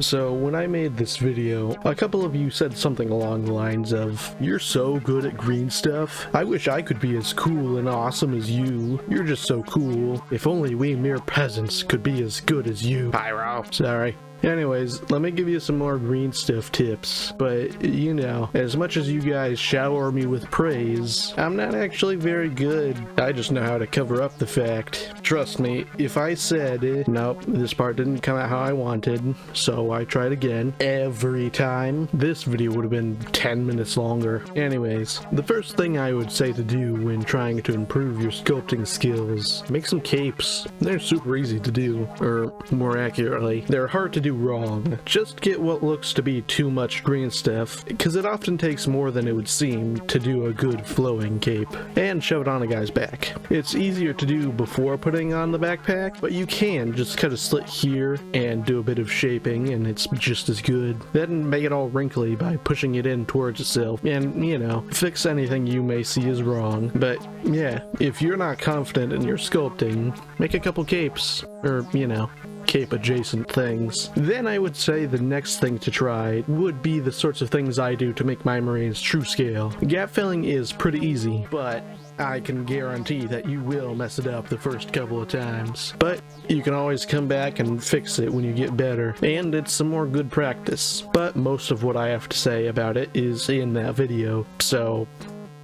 So when I made this video, a couple of you said something along the lines of, "You're so good at green stuff. I wish I could be as cool and awesome as you. You're just so cool. If only we mere peasants could be as good as you." Pyro. Sorry. Anyways, let me give you some more green stuff tips, but you know, as much as you guys shower me with praise, I'm not actually very good. I just know how to cover up the fact. Trust me, if I said, nope, this part didn't come out how I wanted, so I tried again, every time, this video would have been 10 minutes longer. Anyways, the first thing I would say to do when trying to improve your sculpting skills, make some capes. They're super easy to do, or more accurately, they're hard to do wrong. Just get what looks to be too much green stuff, because it often takes more than it would seem to do a good flowing cape, and shove it on a guy's back. It's easier to do before putting on the backpack, but you can just cut a slit here and do a bit of shaping and it's just as good. Then make it all wrinkly by pushing it in towards itself and, you know, fix anything you may see as wrong. But yeah, if you're not confident in your sculpting, make a couple capes, or, you know, cape adjacent things. Then I would say the next thing to try would be the sorts of things I do to make my Marines true scale. Gap filling is pretty easy, but I can guarantee that you will mess it up the first couple of times. But you can always come back and fix it when you get better, and it's some more good practice. But most of what I have to say about it is in that video, so,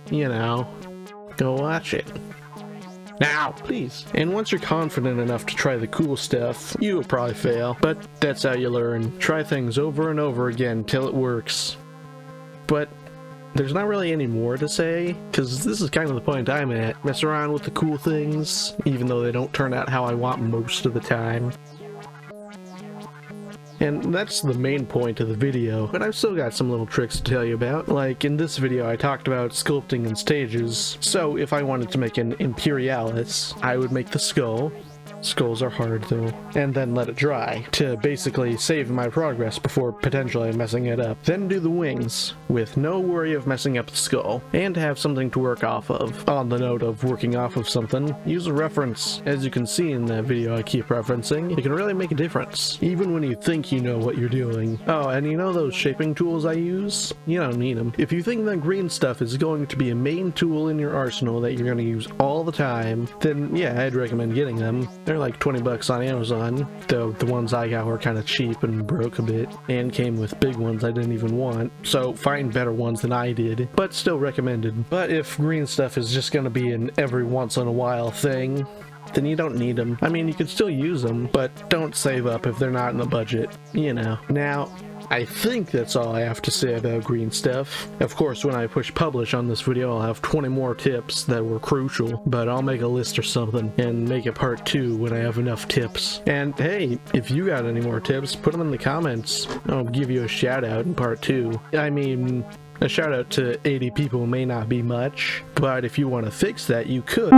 you know, go watch it. Now, please. And once you're confident enough to try the cool stuff, you will probably fail, but that's how you learn. Try things over and over again till it works. But there's not really any more to say, because this is kind of the point I'm at. Mess around with the cool things, even though they don't turn out how I want most of the time. And that's the main point of the video, but I've still got some little tricks to tell you about. Like in this video I talked about sculpting in stages, so if I wanted to make an Imperialis, I would make the skull. Skulls are hard though. And then let it dry, to basically save my progress before potentially messing it up. Then do the wings, with no worry of messing up the skull, and have something to work off of. On the note of working off of something, use a reference. As you can see in that video I keep referencing, it can really make a difference, even when you think you know what you're doing. Oh, and you know those shaping tools I use? You don't need them. If you think that green stuff is going to be a main tool in your arsenal that you're going to use all the time, then yeah, I'd recommend getting them. They're like 20 bucks on Amazon, though the ones I got were kind of cheap and broke a bit, and came with big ones I didn't even want, so find better ones than I did, but still recommended. But if green stuff is just going to be an every once in a while thing, then you don't need them. I mean, you can still use them, but don't save up if they're not in the budget, you know. Now, I think that's all I have to say about green stuff. Of course, when I push publish on this video, I'll have 20 more tips that were crucial, but I'll make a list or something and make it part 2 when I have enough tips. And hey, if you got any more tips, put them in the comments. I'll give you a shout out in part 2. I mean, a shout out to 80 people may not be much, but if you want to fix that, you could.